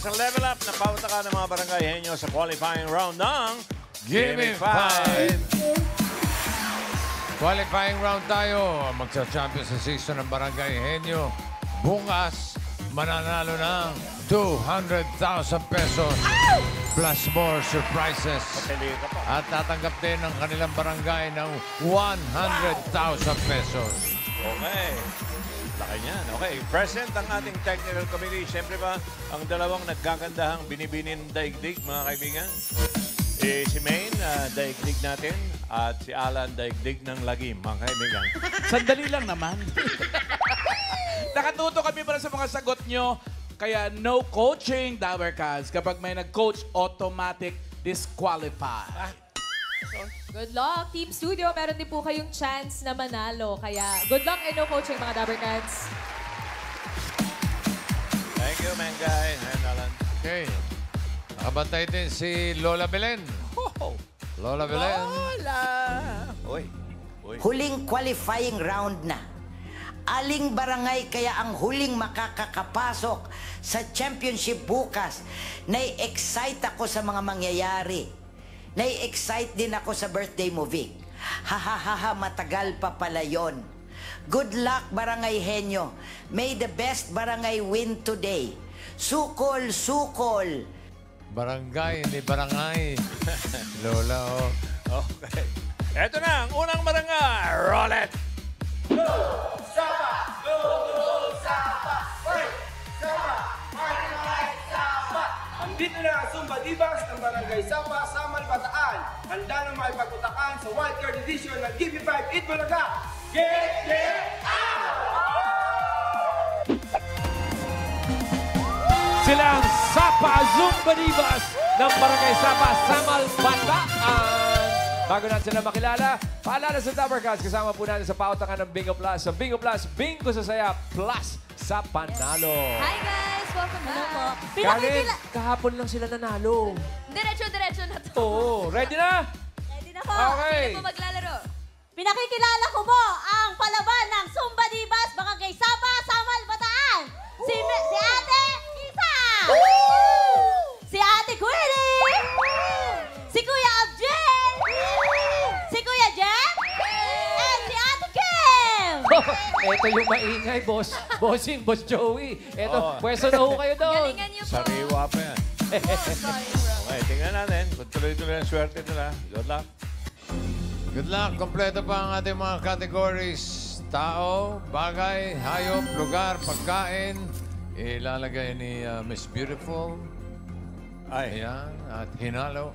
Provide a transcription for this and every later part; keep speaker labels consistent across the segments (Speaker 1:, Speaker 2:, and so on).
Speaker 1: sa Level Up na pautaka ng mga barangay henyo sa qualifying round ng
Speaker 2: Gimme 5! Qualifying round tayo. Magsa-champion sa season ng Barangay Henyo. Bukas, mananalo ng 200,000 pesos. Plus more surprises.
Speaker 1: Pili ka pa.
Speaker 2: At tatanggap din ng kanilang barangay ng 100,000 pesos.
Speaker 1: Okay. Laki niyan. Okay. Present ang ating technical committee. Siyempre ba, ang dalawang nagkagandahang binibinin daigdig, mga kaibigan. Si Maine, daigdig natin. At si Alan, daigdig ng lagim, mga kaibigan.
Speaker 3: Sandali lang naman. Nakatuto kami para sa mga sagot nyo. Kaya no coaching, Dabarkaz. Kapag may nag-coach, automatic disqualify.
Speaker 4: Good luck, Team Studio. Meron din po kayong chance na manalo. Kaya good luck and no coaching, mga Dabarkaz.
Speaker 1: Thank you, Mengay and Alan.
Speaker 2: Okay. Nakabantay din si Lola Belen. Lola Belen.
Speaker 1: Lola! Uy.
Speaker 5: Huling qualifying round na. Aling barangay kaya ang huling makakakapasok sa championship bukas. Nai-excite ako sa mga mangyayari. Nai-excite din ako sa birthday mo, Vic. Ha, matagal pa pala yon. Good luck, Barangay Henyo. May the best barangay win today. Sukol, sukol.
Speaker 2: Barangay, hindi barangay. Lola, oh.
Speaker 1: Okay. Eto na ang unang barangay. Roll it!
Speaker 6: Dito na ang Zumba Divas ng Barangay Sapa, Samal, Bataan. Handa na makipagputakan sa wildcard edition ng Gimme 5 Eat Bulaga. Get out!
Speaker 7: Sila ang Sapa Zumba Divas ng Barangay Sapa, Samal, Bataan. Bago natin sila makilala, paalala sa Dabarkaz, kasama po natin sa pautakan ng Bingo Plus. Sa Bingo Plus, Bingo sa saya, plus sa panalo.
Speaker 4: Hi guys! Welcome back.
Speaker 7: Karen, kahapon lang sila nanalo.
Speaker 4: Diretso na to.
Speaker 7: Oo, ready na?
Speaker 4: Ready na po.
Speaker 7: Okay.
Speaker 4: Sino po maglalaro?
Speaker 8: Pinakikilala ko po ang palaban ng Zumba Divas, Barangay Sapa, Samal, Bataan. Si Ate Isa! Si Ate Queenie! Si Kuya Abjel! Si Kuya Jen! And si Ate Kim!
Speaker 7: Ito yung maingay, boss. Bossing, boss Joey. Ito, pwesto na ho kayo doon.
Speaker 4: Galingan niyo po.
Speaker 1: Sariwa pa yan. Okay, tingnan natin. Kung tuloy-tuloy ang swerte nila. Good luck.
Speaker 2: Good luck. Kompleto pa ang ating mga categories. Tao, bagay, hayop, lugar, pagkain. Ilalagay ni Miss Beautiful.
Speaker 1: Ay.
Speaker 2: Ayan. At hinalo.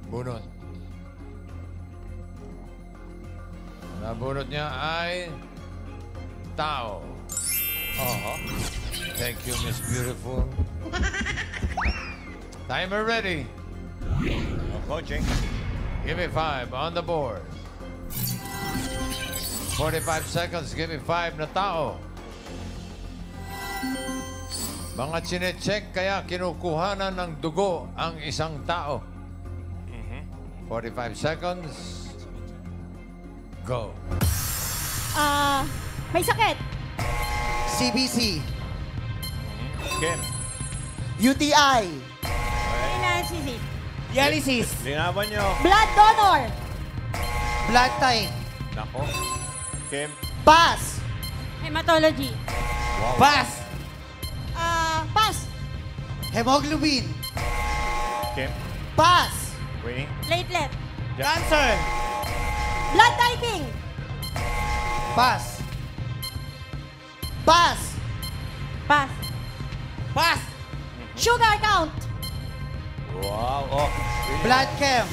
Speaker 2: Bunot. Nabunot niya ay tao. Thank you, Miss Beautiful. Timer ready.
Speaker 1: No coaching.
Speaker 2: Give me 5 on the board. 45 seconds. Give me 5 na tao. Mga chinecheck kaya kinukuhanan ng dugo ang isang tao. 45 seconds. Go.
Speaker 8: May sakit.
Speaker 9: CBC,
Speaker 1: Kim.
Speaker 9: UTI,
Speaker 8: Inansisi.
Speaker 9: dialysis,
Speaker 1: Linaban nyo.
Speaker 8: Blood donor.
Speaker 9: blood type,
Speaker 1: Nako. Kim.
Speaker 9: pass,
Speaker 8: Hematology.
Speaker 9: pass,
Speaker 8: Pass.
Speaker 9: hemoglobin,
Speaker 1: Kim.
Speaker 9: pass,
Speaker 1: Winnie.
Speaker 8: Platelet.
Speaker 9: cancer,
Speaker 8: Blood typing.
Speaker 9: pass, pass,
Speaker 8: Pass.
Speaker 9: pass,
Speaker 8: Sugar count.
Speaker 1: Wow. Oh. Winnie.
Speaker 9: blood chem,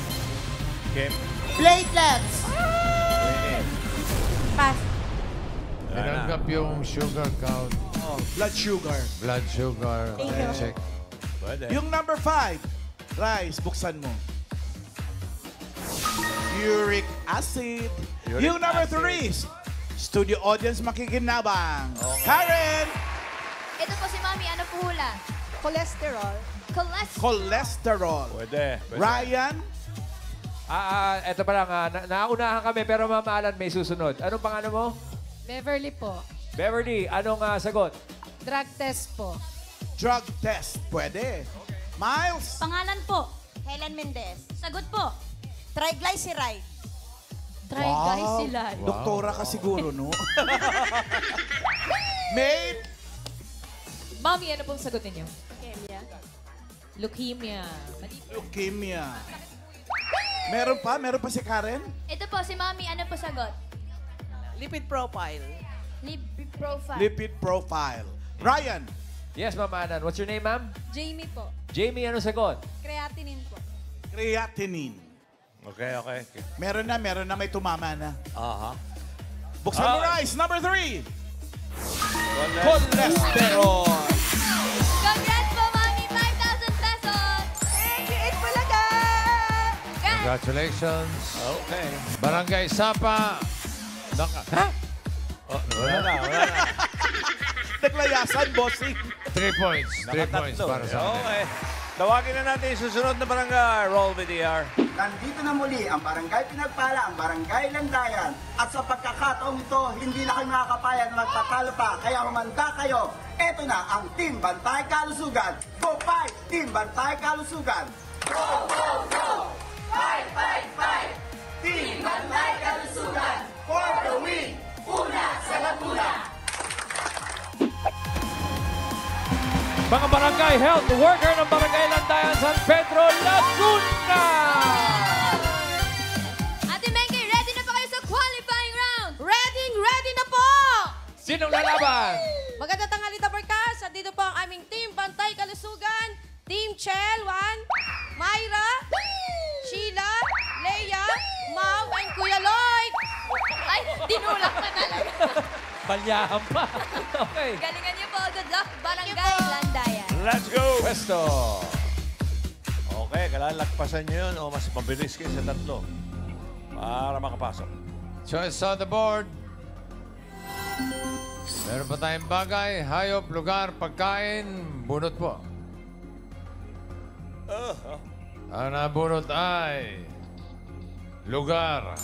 Speaker 1: Kim.
Speaker 9: platelets,
Speaker 1: Winnie.
Speaker 8: Pass.
Speaker 2: Tinanggap yung sugar count.
Speaker 3: Blood sugar.
Speaker 2: Blood sugar. Check.
Speaker 1: Pwede.
Speaker 3: Yung number 5, Rice, buksan mo. Uric acid.
Speaker 1: Uric
Speaker 3: Yung number
Speaker 1: acid.
Speaker 3: 3, studio audience makikinabang.
Speaker 1: Okay.
Speaker 3: Karen,
Speaker 4: Ito po si Mami. Ano po hula?
Speaker 8: Cholesterol.
Speaker 3: cholesterol.
Speaker 1: Pwede.
Speaker 3: Ryan,
Speaker 7: Ito pa lang, naunahan kami pero Ma'am Alan may susunod. Anong pangalan mo?
Speaker 8: Beverly po.
Speaker 7: Beverly, anong sagot?
Speaker 8: Drug test po.
Speaker 3: drug test. Pwede. Miles.
Speaker 8: Pangalan po, Helen Mendez. Sagot po, triglyceride.
Speaker 4: Triglyceride.
Speaker 3: Doktora ka siguro, no? Main.
Speaker 4: Mami, ano pong sagot ninyo?
Speaker 8: Leukemia.
Speaker 4: Leukemia.
Speaker 3: Leukemia. Meron pa? Meron pa si Karen?
Speaker 8: Ito po, si Mami, ano po sagot?
Speaker 9: Lipid profile.
Speaker 8: Lipid profile.
Speaker 3: Lipid profile. Ryan.
Speaker 7: Yes, Ma'am Anan. What's your name, ma'am?
Speaker 8: Jamie po.
Speaker 7: Jamie, ano sagot?
Speaker 8: Creatinine po.
Speaker 3: Creatinine.
Speaker 1: Okay.
Speaker 3: Meron na, may tumama na.
Speaker 1: Aha.
Speaker 3: Buksan mo,
Speaker 1: Ah.
Speaker 3: Rice. Number 3.
Speaker 1: Wala.
Speaker 3: Cholesterol.
Speaker 8: Congrats po, Mami! 5,000 pesos! Thank you, Itbulaga!
Speaker 2: Congratulations.
Speaker 1: Okay.
Speaker 2: Barangay Sapa. Ha?
Speaker 1: Oh, wala na.
Speaker 3: Naglayasan, bossing.
Speaker 2: 3 points. 3 points
Speaker 1: Nakatatlo.
Speaker 2: para sa atin.
Speaker 1: Okay. Tawagin na natin yung susunod na barangay. Roll VDR.
Speaker 6: Nandito na muli ang Barangay Pinagpala, ang Barangay Landayan. At sa pagkakataong ito, hindi na kayo makakapaya na magpatalo pa. Kaya humanda kayo. Ito na ang Team Bantay Kalusugan. Go fight! Team Bantay Kalusugan. Go, go, go! Fight, fight, fight! Team Bantay Kalusugan. For the win! Una sa Laguna!
Speaker 7: Mga barangay health worker ng Barangay Landayan, San Pedro, Laguna!
Speaker 8: Ate Mengi, ready na ba kayo sa qualifying round? Ready na po!
Speaker 7: Sinong lalaban?
Speaker 8: Magandang tanghali, Tabarkas. At dito po ang aming Team Bantay Kalusugan. Team Chel, Myra, Sheila, Leia, Mau, and Kuya Lloyd. Ay, dinulak na talaga.
Speaker 7: Balyahan pa. Okay.
Speaker 8: Galingan niyo po. Good luck, Barangay Landayan.
Speaker 1: Let's go!
Speaker 2: Pwesto.
Speaker 1: Okay, kalalagpasan nyo yun o mas mabilis kayo sa tatlo para makapasok.
Speaker 2: Choice on the board. Meron pa tayong bagay, hayop, lugar, pagkain, bunot po. Ang nabunot ay lugar.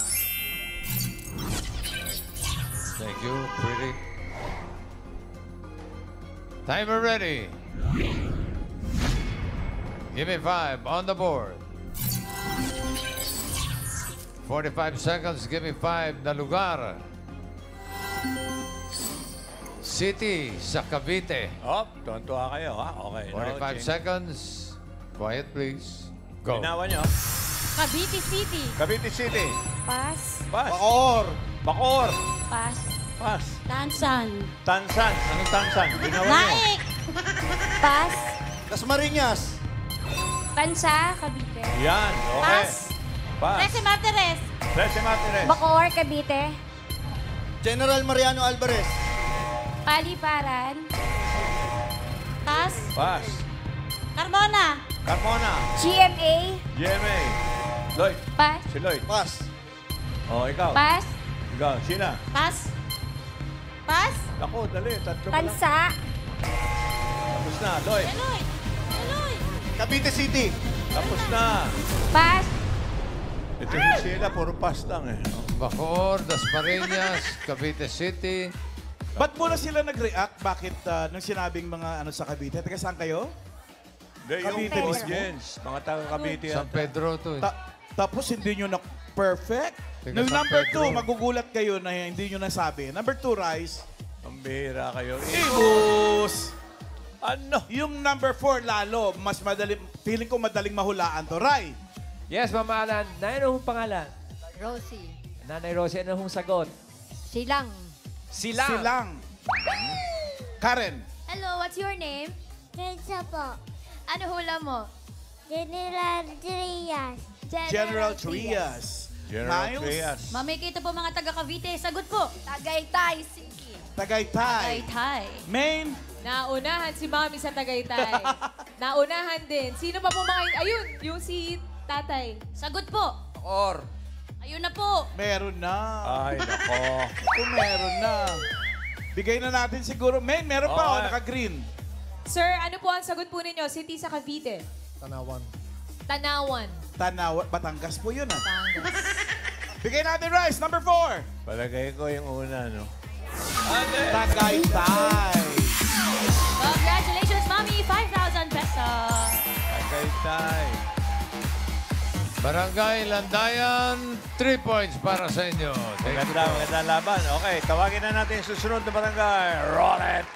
Speaker 2: Thank you, pretty. Timer ready. Give me 5 on the board. 45 seconds, give me 5 na lugar. City sa Cavite.
Speaker 1: Oh, tuwan-tuwa kayo, ha? Okay.
Speaker 2: 45 seconds. Quiet, please. Go.
Speaker 1: Ginawa nyo.
Speaker 8: Cavite City.
Speaker 1: Cavite City.
Speaker 8: Pas.
Speaker 1: Pas.
Speaker 3: Baor.
Speaker 1: Bacor.
Speaker 8: Pas.
Speaker 1: Pas.
Speaker 8: Tansan.
Speaker 1: Tansan. Anong tansan? Ginawa nyo.
Speaker 8: Naik. Pas.
Speaker 3: Dasmariñas.
Speaker 8: Tansa, Cavite.
Speaker 1: Yan. Okay.
Speaker 8: Pas.
Speaker 1: Pas.
Speaker 8: Martires.
Speaker 1: Trece Martires.
Speaker 8: Bacoor, Cavite.
Speaker 9: General Mariano Alvarez.
Speaker 8: Paliparan. Tas.
Speaker 1: Pas.
Speaker 8: Carmona.
Speaker 1: Carmona.
Speaker 8: GMA.
Speaker 1: GMA. Lloyd.
Speaker 8: Pas.
Speaker 1: Si Lloyd.
Speaker 9: Pas.
Speaker 1: Oh, ikaw.
Speaker 8: Pas.
Speaker 1: Ikaw. Sina.
Speaker 8: Pas. Pas.
Speaker 1: Ako, dali. Tatlo pa lang.
Speaker 8: Tansa.
Speaker 1: Tapos na. Lloyd.
Speaker 8: Eloy. Eloy.
Speaker 9: Cavite City.
Speaker 1: Tapos na.
Speaker 8: Pas.
Speaker 1: Ito si Sheila. Puro pas lang eh. no?
Speaker 2: Bacoor, Dasmariñas, Cavite City.
Speaker 3: Ba't muna sila nag-react? Bakit nung sinabing mga ano sa Cavite? Taga saan kayo?
Speaker 1: Hindi, yung
Speaker 3: Cavite mismo?
Speaker 1: audience. Mga taga-Cavite
Speaker 2: San
Speaker 1: yan.
Speaker 2: Pedro to.
Speaker 3: Tapos hindi nyo na perfect.
Speaker 2: Taga
Speaker 3: Nung
Speaker 2: San
Speaker 3: number
Speaker 2: Pedro.
Speaker 3: 2, magugulat kayo na hindi nyo nasabi. Number 2, Rice.
Speaker 1: Ang bihira kayo.
Speaker 3: Ibus!
Speaker 1: Ano?
Speaker 3: Yung number 4, lalo. Mas madaling, feeling ko madaling mahulaan to. Ray.
Speaker 7: Yes, Mama Alan. Nanay, ano hong pangalan?
Speaker 8: Rosie.
Speaker 7: Nanay Rosie, ano hong sagot?
Speaker 8: Silang.
Speaker 7: Sila.
Speaker 3: Silang. Karen.
Speaker 8: Hello, what's your name?
Speaker 10: Kenza po.
Speaker 8: Ano hula mo?
Speaker 10: General Trias.
Speaker 3: General Trias.
Speaker 1: General
Speaker 3: Miles.
Speaker 1: Trias.
Speaker 8: Mamikita po mga taga Cavite. Sagot po. Tagaytay City.
Speaker 3: Tagaytay.
Speaker 4: Tagaytay.
Speaker 3: Main.
Speaker 4: Naunahan si Mami sa Tagaytay. Naunahan din. Sino pa po mga... Ayun, yung si Tatay.
Speaker 8: Sagot po.
Speaker 9: Or.
Speaker 8: Ayun na po.
Speaker 3: Meron na.
Speaker 1: Ay, nako.
Speaker 3: Kung meron na. Bigay na natin siguro. Main, meron pa.
Speaker 1: Oo.
Speaker 3: Oh, naka-green.
Speaker 4: Sir, ano po ang sagot po ninyo? City sa Cavite.
Speaker 9: Tanawan.
Speaker 4: Tanawan.
Speaker 3: Tanaw. Batangas po yun, ah.
Speaker 4: Batangas.
Speaker 3: Bigay natin, Rice. Number 4.
Speaker 1: Palagay ko yung una, no?
Speaker 3: Tagaytay.
Speaker 8: Congratulations, Mami.
Speaker 2: Barangay Landayan, 3 points para sa inyo. Thank you po.
Speaker 1: Maganda laban. Okay, tawagin na natin yung susunod na barangay. Roll it!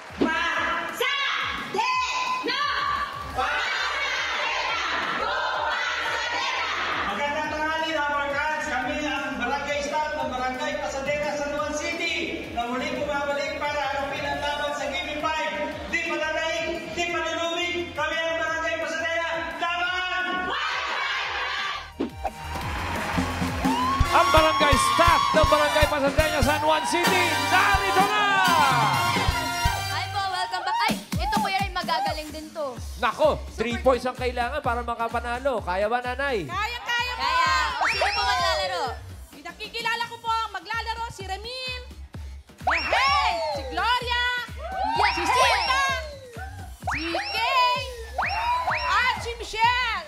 Speaker 11: Magandang tanghali, Dabarkads. Kami ang barangay staff ng Barangay Pasadena, San Juan City na muling bumabalik para harapin ang laban sa Game 5. Di pananaig, di panunumig. Kami ang Barangay Pasadena. Laban!
Speaker 7: Ang barangay staff ng Barangay Pasadena, San Juan City, narito na!
Speaker 12: Hi po, welcome back. Ay, ito po yan ay magagaling din to.
Speaker 7: Nako, 3 points ang kailangan para makapanalo. Kaya ba, nanay?
Speaker 8: Kaya po!
Speaker 12: Kaya, o sino po maglalaro?
Speaker 8: Nakikilala ko po ang maglalaro si Remil, Yehey, si Gloria, si Sita, si Kay, at si Michelle.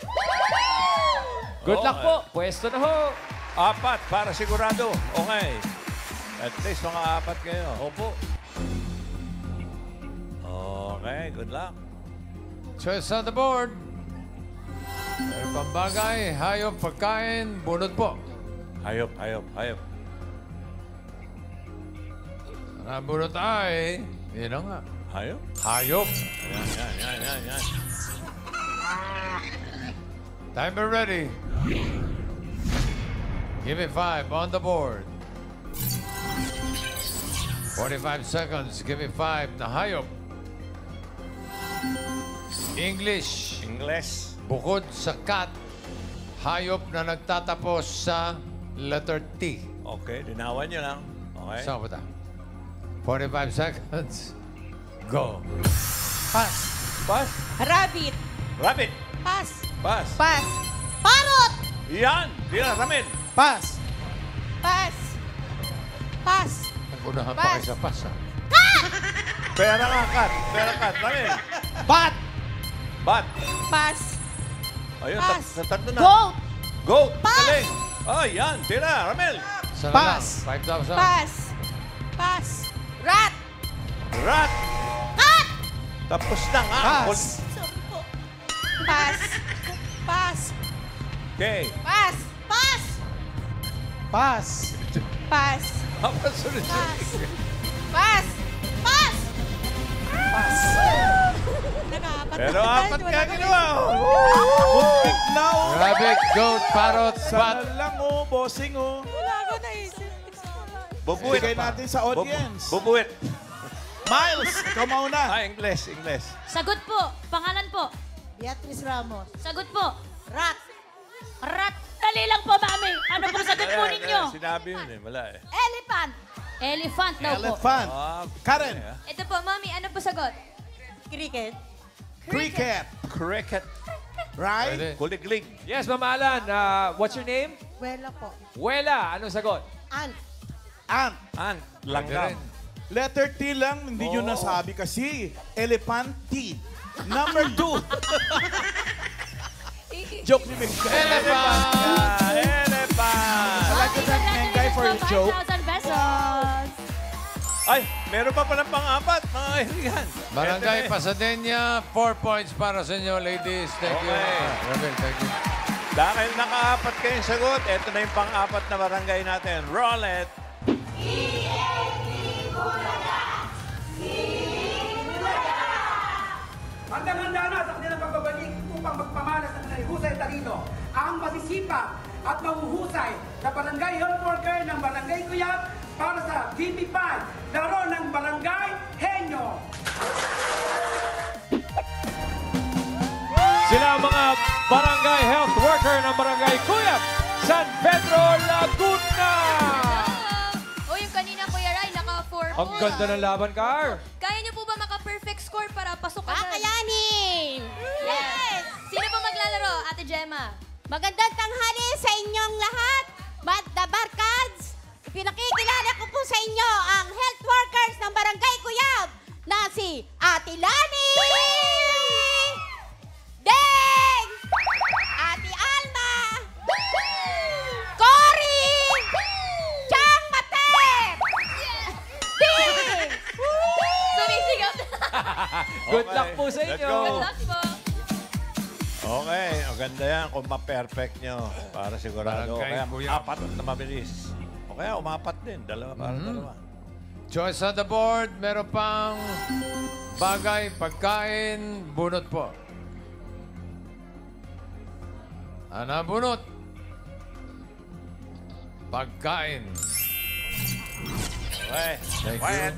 Speaker 7: Good luck po. Pwesto na ho.
Speaker 1: 4 para sigurado. Okay. At least mga 4 kayo.
Speaker 7: Opo.
Speaker 1: Okay, good luck.
Speaker 2: Choice on the board. Meron pang bagay, hayop, pagkain, bunot po.
Speaker 1: Hayop.
Speaker 2: Ang bunot ay, yun na nga.
Speaker 1: Hayop?
Speaker 2: Hayop.
Speaker 1: Yan.
Speaker 2: Timer ready. Give me 5 on the board. 45 seconds. Give me 5 na hayop. English. Bukod sa cat, hayop na nagtatapos sa letter T.
Speaker 1: Okay, linawan nyo lang. Okay.
Speaker 2: Saan ba 45 seconds. Go.
Speaker 8: Pass. Rabbit.
Speaker 1: Rabbit.
Speaker 8: Pass.
Speaker 1: Pass.
Speaker 8: Pass. Parrot.
Speaker 1: Yan. Tira, Ramil.
Speaker 9: Pass.
Speaker 8: Pass. Pass.
Speaker 2: Nagunahan pa
Speaker 8: Pass.
Speaker 2: kayo sa pass, ha?
Speaker 1: Pera nga, kat. Ramil.
Speaker 9: Bat.
Speaker 1: Bat.
Speaker 8: Pass.
Speaker 1: Ayun,
Speaker 8: Pass.
Speaker 1: tatlo na.
Speaker 8: Goat.
Speaker 1: Goat.
Speaker 8: Pass.
Speaker 1: Galing. Oh, yan. Tira, Ramil.
Speaker 2: Sana
Speaker 9: Pass.
Speaker 2: lang. 5,000.
Speaker 8: Pass. Pass. Rat.
Speaker 1: Rat.
Speaker 8: Cat.
Speaker 1: Tapos na nga.
Speaker 9: Pass.
Speaker 8: Sorry po. Pass. Pass.
Speaker 1: Okay.
Speaker 8: Pass. Pass.
Speaker 9: Pass.
Speaker 8: Pass.
Speaker 1: Pass.
Speaker 8: Pass. Pass. Pass. Nakapat.
Speaker 1: Pero 4 ka ginawa.
Speaker 9: Muntik na oh.
Speaker 2: Rabbit, goat, parrot,
Speaker 9: Sana
Speaker 2: bat.
Speaker 9: lang oh, bossing oh.
Speaker 8: Wala ko naisip.
Speaker 1: Bubuit.
Speaker 9: Bigay natin sa audience.
Speaker 1: Bubuit.
Speaker 9: Miles, ikaw mauna.
Speaker 1: English.
Speaker 12: Sagot po. Pangalan po.
Speaker 8: Beatrice Ramos.
Speaker 12: Sagot po.
Speaker 8: Rat.
Speaker 12: Rat. Dali lang po, mami. Ano po sagot po ninyo?
Speaker 1: Sinabi yun eh. Wala eh.
Speaker 8: Elephant.
Speaker 12: Elephant daw po.
Speaker 9: Elephant. Karen.
Speaker 12: Ito po, mami. Ano po sagot?
Speaker 8: Cricket.
Speaker 9: Cricket.
Speaker 1: Cricket.
Speaker 9: Right?
Speaker 2: Pwede.
Speaker 1: Kuliglig.
Speaker 7: Yes, Ma'am Alan. What's your name?
Speaker 8: Wela po.
Speaker 7: Wela. Anong sagot?
Speaker 8: Ant.
Speaker 9: Ant.
Speaker 1: Ant.
Speaker 2: Pwede
Speaker 1: Langgam.
Speaker 2: rin.
Speaker 9: Letter T lang, hindi nyo nasabi kasi. Elephant T. Number 2. Joke ni Mengay.
Speaker 1: Elephant.
Speaker 9: I like to thank Mengay for his joke.
Speaker 12: 5,000 pesos.
Speaker 1: Ay, meron pa palang pang-4, mga kaibigan.
Speaker 2: Barangay
Speaker 1: Ito na eh.
Speaker 2: Pasadena, 4 points para sa inyo, ladies. Thank you.
Speaker 1: Okay.
Speaker 2: Rabbit, thank you.
Speaker 1: Dahil naka-4 kayong sagot, ito na yung pang-4 na barangay natin. Roll it.
Speaker 11: Handa-handa na sa kanilang pagbabalik upang magpamalas ng kanilang husay talino. Ang masisipag at mahuhusay na barangay health worker ng Barangay Cuyab para sa GB5, laro ng Barangay Henyo.
Speaker 7: Sila ang mga barangay health worker ng Barangay Cuyab, San Pedro, Laguna.
Speaker 12: O, yung kanina, Kuya Rai, naka 4
Speaker 7: Ang ganda ng laban, Car.
Speaker 12: Kaya niyo po ba maka-perfect score para pasok ka na?
Speaker 8: Kakayanin!
Speaker 12: Yes! Sino po maglalaro, Ate Gemma?
Speaker 8: Magandang tanghali sa inyong lahat. The Barkads, pinakikilala ko po sa inyo ang health workers ng Barangay Cuyab na si Ate Lani! Deng! Ate Alma! Cory! Chang Matep! Ding!
Speaker 12: Sumisigaw na.
Speaker 7: Good
Speaker 1: Okay,
Speaker 7: luck po sa
Speaker 1: let's
Speaker 7: inyo.
Speaker 1: go.
Speaker 12: Good luck po.
Speaker 1: Okay, maganda yan kung ma-perfect nyo para sigurado.
Speaker 2: Barangay
Speaker 1: Kaya
Speaker 2: Kuya.
Speaker 1: apat na mabilis. O kaya umapat din, dalawa para dalawa.
Speaker 2: Choice on the board. Meron pang bagay, pagkain, bunot po. Ana bunot? Pagkain.
Speaker 1: Okay,
Speaker 2: Thank
Speaker 1: quiet.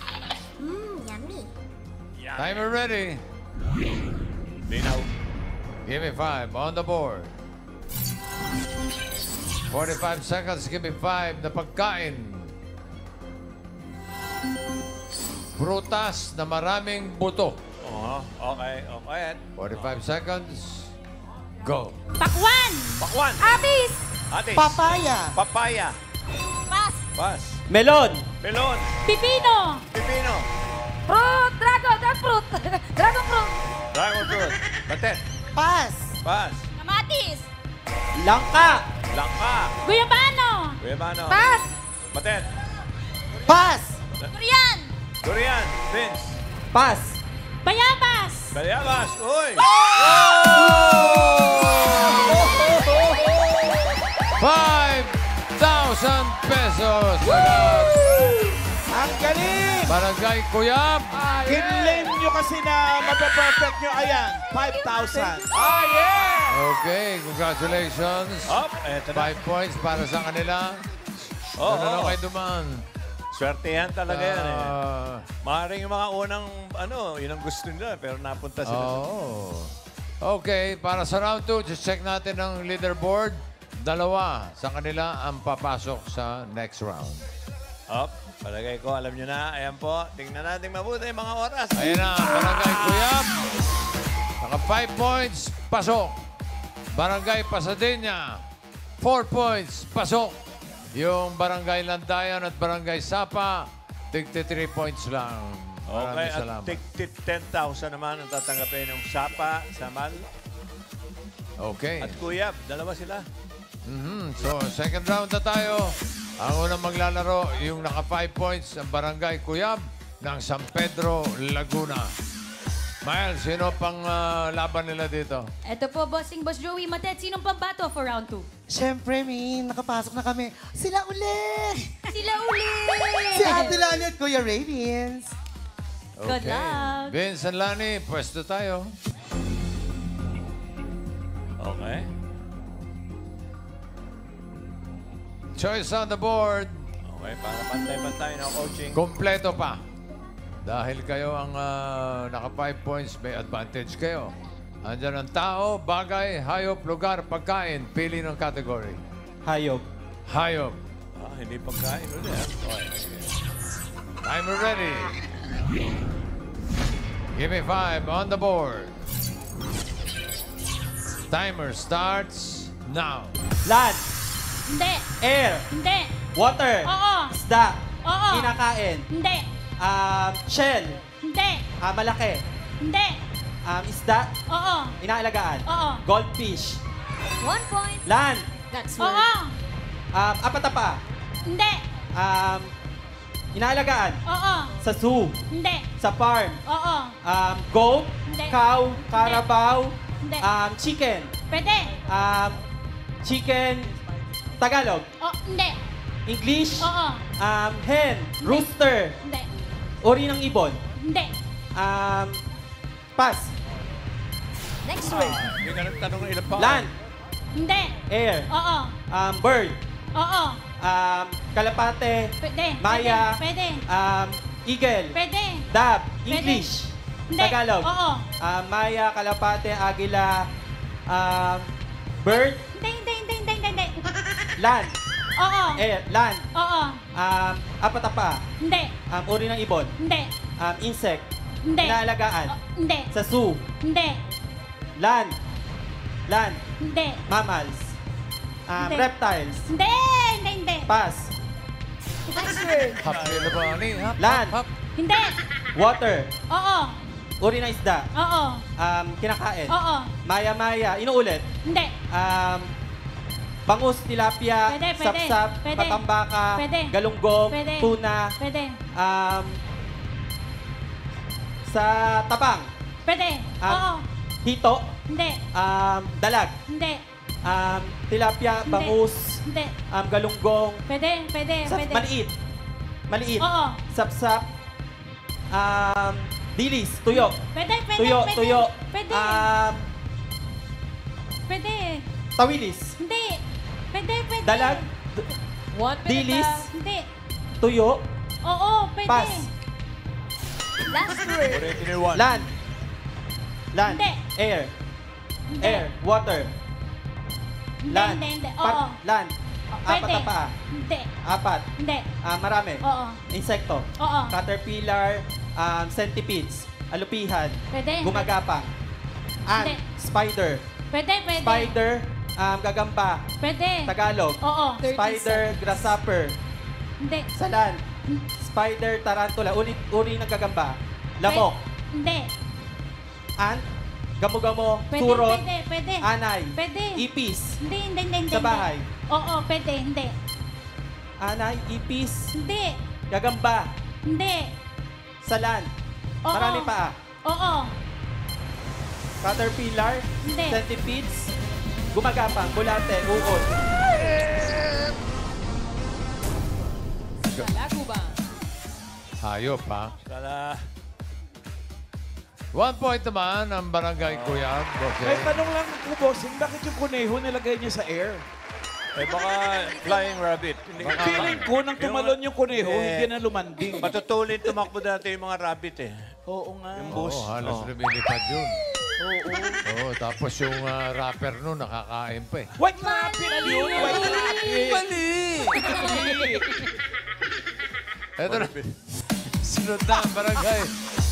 Speaker 10: Yummy.
Speaker 2: Timer ready.
Speaker 1: Linaw.
Speaker 2: Give me 5 on the board. 45 seconds, give me 5 na pagkain. Prutas na maraming buto.
Speaker 1: Okay, quiet.
Speaker 2: 45 seconds. Go.
Speaker 8: Pakwan.
Speaker 1: Pakwan.
Speaker 8: Apis.
Speaker 1: Atis.
Speaker 9: Papaya.
Speaker 1: Papaya.
Speaker 8: Pas.
Speaker 1: Pas.
Speaker 6: Melon.
Speaker 1: Melon.
Speaker 8: Pipino.
Speaker 1: Pipino.
Speaker 8: Fruit. Dragon fruit. Dragon fruit.
Speaker 1: Dragon fruit. Batet.
Speaker 9: Pas.
Speaker 1: Pas.
Speaker 8: Kamatis.
Speaker 6: Langka.
Speaker 1: Langka.
Speaker 8: Guyabano.
Speaker 1: Guyabano.
Speaker 8: Pas.
Speaker 1: Batet.
Speaker 9: Pas.
Speaker 8: Durian.
Speaker 1: Durian. Vince.
Speaker 6: Pas.
Speaker 8: Bayabas.
Speaker 1: Bayabas. Uy!
Speaker 2: 5,000 pesos. Agad.
Speaker 9: Ang galing!
Speaker 2: Barangay Kuyab.
Speaker 9: Kinlaim nyo kasi na mapaperfect nyo. Ayan, 5,000.
Speaker 2: Okay, congratulations.
Speaker 1: Up, eto na.
Speaker 2: 5 points para sa kanila.
Speaker 1: Oo.
Speaker 2: Ano na kay Duman?
Speaker 1: Swertehan talaga yan eh.
Speaker 2: Ah,
Speaker 1: Maaaring yung mga unang, yun ang gusto nila, pero napunta sila.
Speaker 2: Oo. Okay, para sa round 2, just check natin ang leaderboard. 2 sa kanila ang papasok sa next round.
Speaker 1: Up, palagay ko, alam nyo na. Ayan po, tingnan natin mabuti yung mga oras.
Speaker 2: Ayan na, Barangay Kuyab. Naka 5 points, pasok. Barangay Pasadena, 4 points, pasok. Yung Barangay Landayan at Barangay Sapa, 3 points lang.
Speaker 1: Okay,
Speaker 2: Maraming
Speaker 1: at
Speaker 2: salamat.
Speaker 1: 10,000 naman ang tatanggapin ng Sapa, Samal,
Speaker 2: Okay.
Speaker 1: at Kuyab. Dalawa sila.
Speaker 2: So, second round na tayo. Ang unang maglalaro, yung naka 5 points, ang Barangay Kuyab ng San Pedro, Laguna. Miles, sino pang laban nila dito?
Speaker 8: Ito po, Bossing Boss Joey Matet. Sinong pambato for round 2?
Speaker 13: Siyempre, Min, nakapasok na kami. Sila uli!
Speaker 8: Sila uli!
Speaker 13: Si Ate Lani at Kuya Radiance.
Speaker 8: Good luck.
Speaker 2: Vince and Lani, pwesto tayo.
Speaker 1: Okay.
Speaker 2: Choice on the board.
Speaker 1: Okay, para pantay-pantay na coaching.
Speaker 2: Kompleto pa. Dahil kayo ang naka 5 points, may advantage kayo. Andyan ang tao, bagay, hayop, lugar, pagkain. Pili ng category.
Speaker 6: Hayop.
Speaker 2: Hayop.
Speaker 1: Hindi pagkain ulit. Okay.
Speaker 2: Timer ready. Give me 5 on the board. Timer starts now.
Speaker 6: Land.
Speaker 8: Hindi.
Speaker 6: Air.
Speaker 8: Hindi.
Speaker 6: Water.
Speaker 8: Oo.
Speaker 6: Isda.
Speaker 8: Oo.
Speaker 6: Kinakain.
Speaker 8: Hindi.
Speaker 6: Shell.
Speaker 8: Hindi.
Speaker 6: Malaki.
Speaker 8: Hindi.
Speaker 6: Isda.
Speaker 8: Oo.
Speaker 6: Inaalagaan.
Speaker 8: Oo.
Speaker 6: Goldfish.
Speaker 8: 1 point.
Speaker 6: Land.
Speaker 8: That's right. Oo.
Speaker 6: Apat na pa.
Speaker 8: Hindi.
Speaker 6: Inaalagaan.
Speaker 8: Oo.
Speaker 6: Sa zoo.
Speaker 8: Hindi.
Speaker 6: Sa farm.
Speaker 8: Oo.
Speaker 6: Goat.
Speaker 8: Hindi.
Speaker 6: Cow. Carabao.
Speaker 8: Hindi.
Speaker 6: Chicken.
Speaker 8: Pwede.
Speaker 6: Chicken. Tagalog.
Speaker 8: Hindi.
Speaker 6: English.
Speaker 8: Oo.
Speaker 6: Hen. Rooster.
Speaker 8: Hindi.
Speaker 6: Uri ng ibon.
Speaker 8: Hindi.
Speaker 6: Pass.
Speaker 8: Next word.
Speaker 1: Hindi ka nagtanong ng ilang pa.
Speaker 6: Land.
Speaker 8: Hindi.
Speaker 6: Air.
Speaker 8: Oo.
Speaker 6: Bird.
Speaker 8: Oo.
Speaker 6: Kalapate.
Speaker 8: Pwede.
Speaker 6: Maya.
Speaker 8: Pwede.
Speaker 6: Eagle.
Speaker 8: Pwede.
Speaker 6: Dab.
Speaker 8: Pwede.
Speaker 6: English.
Speaker 8: Hindi.
Speaker 6: Tagalog.
Speaker 8: Oo.
Speaker 6: Maya, kalapate, agila, bird,
Speaker 8: Hindi.
Speaker 6: land.
Speaker 8: Oo.
Speaker 6: Land.
Speaker 8: Oo.
Speaker 6: Apat na pa.
Speaker 8: Hindi.
Speaker 6: Uri ng ibon.
Speaker 8: Hindi.
Speaker 6: Insect.
Speaker 8: Hindi.
Speaker 6: Inaalagaan.
Speaker 8: Hindi.
Speaker 6: Sa zoo.
Speaker 8: Hindi.
Speaker 6: Land.
Speaker 8: Hindi.
Speaker 6: Mammals.
Speaker 8: Hindi.
Speaker 6: Reptiles.
Speaker 8: Hindi.
Speaker 6: Pass.
Speaker 8: Next word.
Speaker 2: Hap, yun na ba, Lani? Hap,
Speaker 6: Land.
Speaker 2: hap, hap.
Speaker 8: Hindi.
Speaker 6: Water.
Speaker 8: Oo.
Speaker 6: Uri ng isda.
Speaker 8: Oo.
Speaker 6: Kinakain.
Speaker 8: Oo.
Speaker 6: Maya. Inuulit.
Speaker 8: Hindi.
Speaker 6: Bangus, tilapia,
Speaker 8: Pwede.
Speaker 6: sapsap,
Speaker 8: Pwede.
Speaker 6: patambaka,
Speaker 8: Pwede.
Speaker 6: galunggong,
Speaker 8: Pwede.
Speaker 6: tuna,
Speaker 8: Pwede.
Speaker 6: sa tabang,
Speaker 8: Pwede. Oo.
Speaker 14: Hito.
Speaker 8: Hindi.
Speaker 14: Dalag.
Speaker 8: Hindi.
Speaker 14: Tilapia,
Speaker 8: Hindi.
Speaker 14: bangus.
Speaker 8: Hindi.
Speaker 14: Galunggong.
Speaker 8: Pwede.
Speaker 14: Maliit. Maliit.
Speaker 8: Oo.
Speaker 14: Sapsap. Dilis. Tuyo.
Speaker 8: Pwede.
Speaker 14: Tuyo.
Speaker 8: Pwede. Pwede.
Speaker 14: Tawilis.
Speaker 8: Hindi. Pwede.
Speaker 14: Dalag. Dilis.
Speaker 8: Hindi.
Speaker 14: Tuyo.
Speaker 8: Oo, pwede.
Speaker 14: Pass.
Speaker 12: Last word.
Speaker 14: Land.
Speaker 8: Hindi.
Speaker 14: Air.
Speaker 8: Hindi.
Speaker 14: Air. Water. Land.
Speaker 8: Hindi. Oo.
Speaker 14: Land. Apat
Speaker 8: Pwede.
Speaker 14: na paa.
Speaker 8: Hindi.
Speaker 14: Apat.
Speaker 8: Hindi.
Speaker 14: Marami.
Speaker 8: Oo.
Speaker 14: Insekto.
Speaker 8: Oo.
Speaker 14: Caterpillar. Centipedes. Alupihan.
Speaker 8: Pwede.
Speaker 14: Gumagapang. Ant.
Speaker 8: Hindi.
Speaker 14: Spider.
Speaker 8: Pwede.
Speaker 14: Spider. Gagamba.
Speaker 8: Pwede.
Speaker 14: Tagalog.
Speaker 8: Oo.
Speaker 14: Spider. Grasshopper.
Speaker 8: Hindi.
Speaker 14: Sa land. Spider. Tarantula. Uri ng gagamba. Lamok.
Speaker 8: Hindi.
Speaker 14: Ant. Gamo-gamo.
Speaker 8: Pwede.
Speaker 14: Turot.
Speaker 8: Pwede.
Speaker 14: Anay.
Speaker 8: Pwede.
Speaker 14: Ipis.
Speaker 8: Hindi.
Speaker 14: Sa bahay.
Speaker 8: Oo, pwede. Hindi.
Speaker 14: Anay. Ipis.
Speaker 8: Hindi.
Speaker 14: Gagamba.
Speaker 8: Hindi.
Speaker 14: Sa land.
Speaker 8: Oo.
Speaker 14: Marami pa.
Speaker 8: Oo.
Speaker 14: Caterpillar.
Speaker 8: Hindi.
Speaker 14: Centipedes. Gumagapang. Bulate. Uod.
Speaker 4: Lago ba?
Speaker 2: Hayop, ha?
Speaker 1: Sala.
Speaker 2: 1 point naman ang barangay Kuyab.
Speaker 9: May tanong lang ko, bossing, bakit yung kuneho nilagay niya sa air?
Speaker 1: Baka flying rabbit.
Speaker 9: Feeling ko, nang tumalon yung kuneho, hindi na lumanding.
Speaker 1: Matutulin tumakbo dati yung mga rabbit
Speaker 9: Oo nga.
Speaker 1: Yung bus.
Speaker 2: Oo, halos lumilipad yun. Oo, tapos yung rapper nun, nakakain pa eh.
Speaker 9: White rabbit yun! White rabbit!
Speaker 1: Mali!
Speaker 2: Ito na. Sunod na ang barangay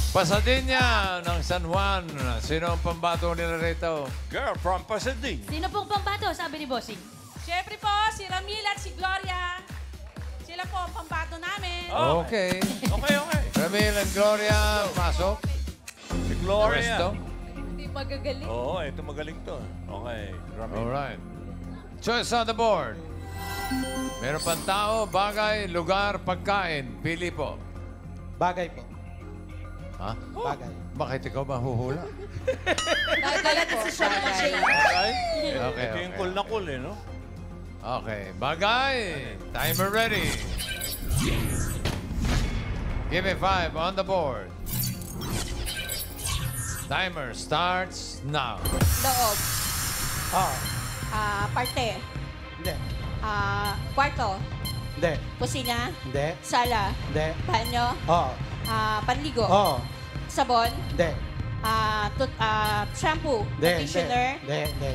Speaker 2: Pasadena ng San Juan. Sino ang pambato nila rito?
Speaker 1: Girl from Pasadena.
Speaker 12: Sino pong pambato, sabi ni Bossing?
Speaker 15: Siyempre po, si Ramil at si Gloria. Sila po ang pambato namin.
Speaker 2: Okay.
Speaker 1: Okay.
Speaker 2: Ramil and Gloria, pasok.
Speaker 1: Si Gloria.
Speaker 2: Resto.
Speaker 4: Hindi magagaling.
Speaker 1: Oo, ito magaling to. Okay, Ramil.
Speaker 2: Alright. Choice on the board. Meron pang tao, bagay, lugar, pagkain. Pili po.
Speaker 13: Bagay po.
Speaker 2: Ha?
Speaker 13: Bagay.
Speaker 2: Bakit ikaw mahuhula?
Speaker 4: Nagagalit si Sean Shane.
Speaker 2: Okay,
Speaker 1: Ito yung cool na cool no?
Speaker 2: Okay. Bagay. Timer ready. Give me 5 on the board. Timer starts now.
Speaker 8: Loob. Parte.
Speaker 13: Hindi.
Speaker 8: Kwarto.
Speaker 13: Hindi.
Speaker 8: Kusina.
Speaker 13: Hindi.
Speaker 8: Sala.
Speaker 13: Hindi.
Speaker 8: Banyo.
Speaker 13: Oo.
Speaker 8: Panligo.
Speaker 13: Oo.
Speaker 8: Sabon.
Speaker 13: Hindi.
Speaker 8: Shampoo.
Speaker 13: Hindi.
Speaker 8: Conditioner.
Speaker 13: Hindi.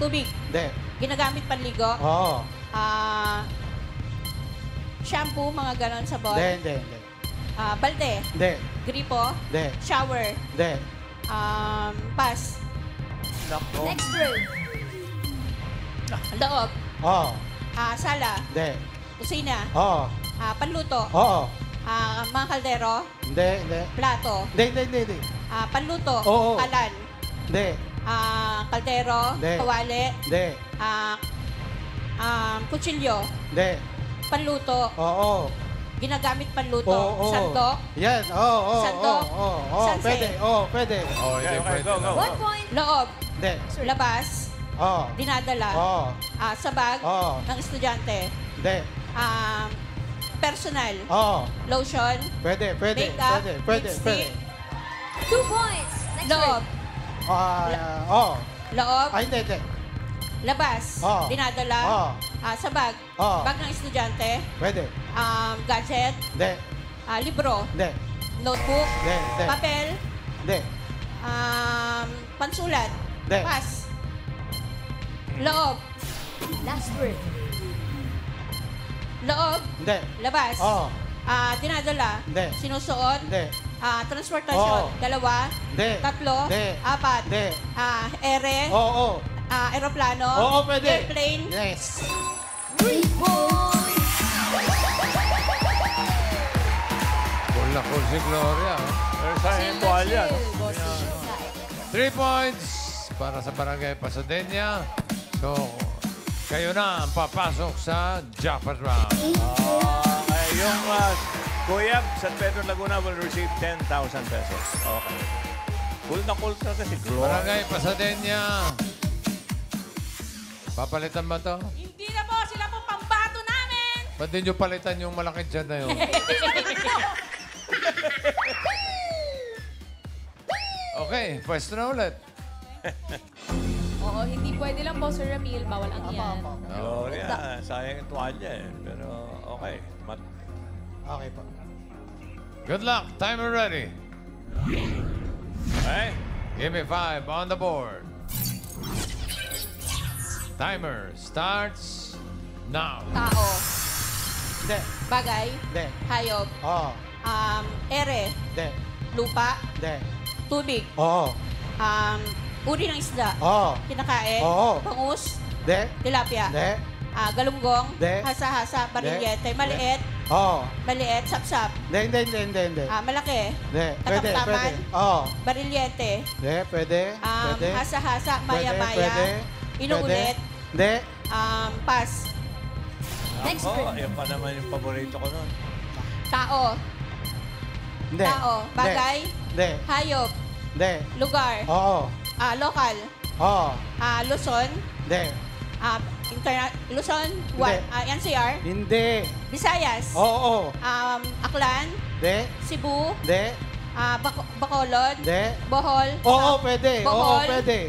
Speaker 8: Tubig.
Speaker 13: Hindi.
Speaker 8: Ginagamit panligo.
Speaker 13: Oo.
Speaker 8: Shampoo, mga ganon, sabon.
Speaker 13: Hindi.
Speaker 8: Balde.
Speaker 13: Hindi.
Speaker 8: Gripo.
Speaker 13: Hindi.
Speaker 8: Shower.
Speaker 13: Hindi.
Speaker 8: Pass.
Speaker 12: Next word.
Speaker 8: Loob.
Speaker 13: Oo.
Speaker 8: Sala.
Speaker 13: Hindi.
Speaker 8: Kusina.
Speaker 13: Oo.
Speaker 8: Panluto.
Speaker 13: Oo.
Speaker 8: Mga kaldero.
Speaker 13: Hindi.
Speaker 8: Plato.
Speaker 13: Hindi.
Speaker 8: Panluto.
Speaker 13: Oo.
Speaker 8: Kalan.
Speaker 13: Hindi.
Speaker 8: Kaldero.
Speaker 13: Hindi.
Speaker 8: Kawali.
Speaker 13: Hindi.
Speaker 8: Kutsilyo.
Speaker 13: Hindi.
Speaker 8: Panluto.
Speaker 13: Oo.
Speaker 8: Ginagamit panluto.
Speaker 13: Oo.
Speaker 8: Sandok.
Speaker 13: Yan. Oo.
Speaker 8: Sandok.
Speaker 13: Oo.
Speaker 8: Sanse.
Speaker 13: Pwede. Oo, pwede.
Speaker 2: Oh,
Speaker 1: Okay,
Speaker 2: pwede
Speaker 1: go.
Speaker 2: na.
Speaker 12: 1 point.
Speaker 8: Loob.
Speaker 13: Hindi.
Speaker 8: Labas.
Speaker 13: Oo.
Speaker 8: Dinadala.
Speaker 13: Oo.
Speaker 8: Sa bag
Speaker 13: Oo.
Speaker 8: ng estudyante.
Speaker 13: Hindi.
Speaker 8: Personal.
Speaker 13: Oo.
Speaker 8: Lotion.
Speaker 13: Pwede.
Speaker 8: Makeup.
Speaker 13: Pwede.
Speaker 8: Lipstick.
Speaker 12: 2 points. Next
Speaker 8: Loob.
Speaker 12: word.
Speaker 13: Oo.
Speaker 8: Loob.
Speaker 13: Hindi.
Speaker 8: Labas.
Speaker 13: Oo.
Speaker 8: Dinadala.
Speaker 13: Oo.
Speaker 8: Sa bag.
Speaker 13: Oo.
Speaker 8: Bag ng estudyante.
Speaker 13: Pwede.
Speaker 8: Gadget.
Speaker 13: Hindi.
Speaker 8: Libro.
Speaker 13: Hindi.
Speaker 8: Notebook.
Speaker 13: Hindi.
Speaker 8: Papel.
Speaker 13: Hindi.
Speaker 8: Pansulat.
Speaker 13: Hindi.
Speaker 8: Pass. Loob.
Speaker 12: Last word.
Speaker 8: Loob.
Speaker 13: Hindi.
Speaker 8: Labas.
Speaker 13: Oo.
Speaker 8: Dinadala.
Speaker 13: Hindi.
Speaker 8: Sinusuot.
Speaker 13: Hindi.
Speaker 8: Transportasyon.
Speaker 13: Oo.
Speaker 8: 2.
Speaker 13: Hindi.
Speaker 8: 3.
Speaker 13: Hindi.
Speaker 8: 4.
Speaker 13: Hindi.
Speaker 8: Ere.
Speaker 13: Oo.
Speaker 8: Aeroplano.
Speaker 13: Oo, pwede.
Speaker 8: Airplane.
Speaker 13: Yes.
Speaker 12: 3 points.
Speaker 2: Cool na cool si Gloria.
Speaker 1: Pero sa yung tuwalya, no?
Speaker 2: 3 points para sa barangay Pasadena. So, kayo na ang papasok sa jackpot round.
Speaker 1: Yung Kuyab, San Pedro Laguna will receive 10,000 pesos. Okay. Cool na si Gloria.
Speaker 2: Barangay Pasadena. Papalitan ba to?
Speaker 15: Hindi na po, sila po pambato namin.
Speaker 2: Ba't di nyo palitan yung malaking dyan na yun? Okay, pwesto na ulit.
Speaker 4: Oo, hindi pwede lang po, Sir Ramil. Bawal ang yan.
Speaker 1: Gloria, sayang yung tuwalya eh. Pero okay.
Speaker 13: Okay po.
Speaker 2: Good luck. Timer ready.
Speaker 1: Okay.
Speaker 2: Give me 5 on the board. Timer starts now.
Speaker 8: Tao.
Speaker 13: Hindi.
Speaker 8: Bagay.
Speaker 13: Hindi.
Speaker 8: Hayop.
Speaker 13: Oo.
Speaker 8: Ere.
Speaker 13: Hindi.
Speaker 8: Lupa.
Speaker 13: Hindi.
Speaker 8: Tubig.
Speaker 13: Oo.
Speaker 8: Uri ng isda.
Speaker 13: Oo.
Speaker 8: Kinakain.
Speaker 13: Oo.
Speaker 8: Bangus.
Speaker 13: Hindi.
Speaker 8: Tilapia.
Speaker 13: Hindi.
Speaker 8: Galunggong.
Speaker 13: Hindi.
Speaker 8: Hasa-hasa. Barilyete. Maliit.
Speaker 13: Oo.
Speaker 8: Maliit. Sapsap.
Speaker 13: Hindi.
Speaker 8: Malaki.
Speaker 13: Hindi. Pwede.
Speaker 8: Katamtaman.
Speaker 13: Oo.
Speaker 8: Barilyete.
Speaker 13: Hindi. Pwede.
Speaker 8: Hasa-hasa. Maya-maya.
Speaker 13: Pwede.
Speaker 8: Inuulit.
Speaker 13: Hindi.
Speaker 8: Pass. Next
Speaker 1: Ako, yan pa naman yung paborito ko nun.
Speaker 8: Tao.
Speaker 13: Hindi.
Speaker 8: Tao. Bagay.
Speaker 13: Hindi.
Speaker 8: Hayop.
Speaker 13: Hindi.
Speaker 8: Lugar.
Speaker 13: Oo.
Speaker 8: Local.
Speaker 13: Oo.
Speaker 8: Luzon.
Speaker 13: Hindi.
Speaker 8: Luzon.
Speaker 13: Hindi.
Speaker 8: NCR.
Speaker 13: Hindi.
Speaker 8: Visayas.
Speaker 13: Oo.
Speaker 8: Aklan.
Speaker 13: Hindi.
Speaker 8: Cebu.
Speaker 13: Hindi.
Speaker 8: Bacolod.
Speaker 13: Hindi.
Speaker 8: Bohol.
Speaker 13: Oo, pwede. Oo,
Speaker 8: Bohol.
Speaker 13: pwede.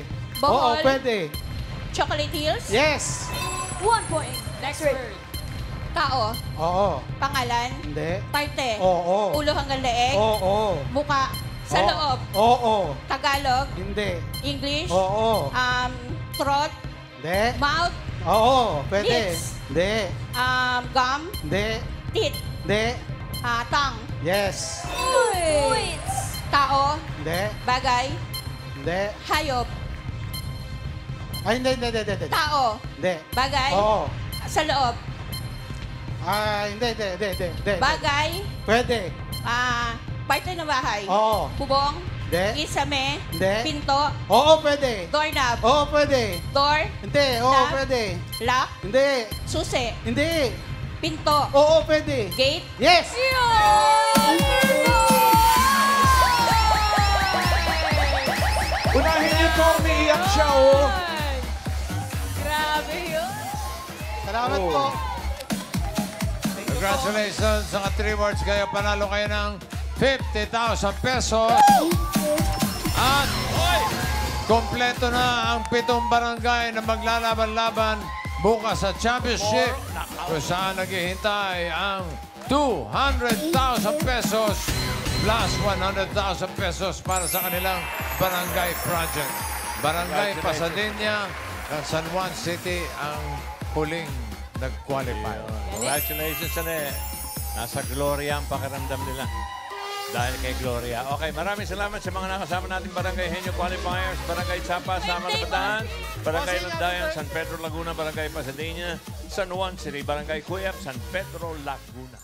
Speaker 13: Oo,
Speaker 8: Bohol.
Speaker 13: pwede.
Speaker 8: Chocolate Hills.
Speaker 13: Yes.
Speaker 8: 1 point. Next word. Tao.
Speaker 13: Oo.
Speaker 8: Pangalan.
Speaker 13: Hindi.
Speaker 8: Parte.
Speaker 13: Oo.
Speaker 8: Ulo hanggang leeg.
Speaker 13: Oo.
Speaker 8: Muka. Sa loob.
Speaker 13: Oo.
Speaker 8: Tagalog.
Speaker 13: Hindi.
Speaker 8: English.
Speaker 13: Oo.
Speaker 8: Throat.
Speaker 13: Hindi.
Speaker 8: Mouth.
Speaker 13: Oo, pwede.
Speaker 8: Lips.
Speaker 13: Hindi.
Speaker 8: Gum.
Speaker 13: Hindi.
Speaker 8: Teeth.
Speaker 13: Hindi.
Speaker 8: Tongue.
Speaker 13: Yes.
Speaker 8: Words. Tao.
Speaker 13: Hindi.
Speaker 8: Bagay.
Speaker 13: Hindi.
Speaker 8: Hayop.
Speaker 13: Ay, hindi.
Speaker 8: Tao.
Speaker 13: Hindi.
Speaker 8: Bagay.
Speaker 13: Oo.
Speaker 8: Sa loob.
Speaker 13: Hindi.
Speaker 8: Bagay.
Speaker 13: Pwede.
Speaker 8: Parte ng bahay.
Speaker 13: Oo.
Speaker 8: Bubong.
Speaker 13: Hindi.
Speaker 8: Kisame.
Speaker 13: Hindi.
Speaker 8: Pinto.
Speaker 13: Oo, pwede.
Speaker 8: Doorknob.
Speaker 13: Oo, pwede.
Speaker 8: Door.
Speaker 13: Hindi. Oo,
Speaker 8: Lock.
Speaker 13: pwede.
Speaker 8: Lock.
Speaker 13: Hindi.
Speaker 8: Susi.
Speaker 13: Hindi.
Speaker 8: Pinto.
Speaker 13: Oo, pwede.
Speaker 8: Gate.
Speaker 13: Yes.
Speaker 9: Unahin niyo to, umiiyak siya, oh.
Speaker 4: Grabe yun.
Speaker 13: Salamat po.
Speaker 2: Congratulations sa 3 words kayo. Panalo kayo ng 50,000 pesos. At kompleto na ang 7 barangay na maglalaban-laban bukas sa championship kung saan naghihintay ang 200,000 pesos plus 100,000 pesos para sa kanilang barangay project. Barangay Pasadena ng San Juan City ang huling nag-qualify.
Speaker 1: Congratulations sa nasa Gloria ang pakiramdam nila. Dahil kay Gloria. Okay, maraming salamat sa mga nakasama nating Barangay Henyo Qualifiers, Barangay Chapa, Samal Bataan, Barangay Landayan, San Pedro Laguna, Barangay Pasadena, San Juan City, Barangay Cuyap, San Pedro Laguna.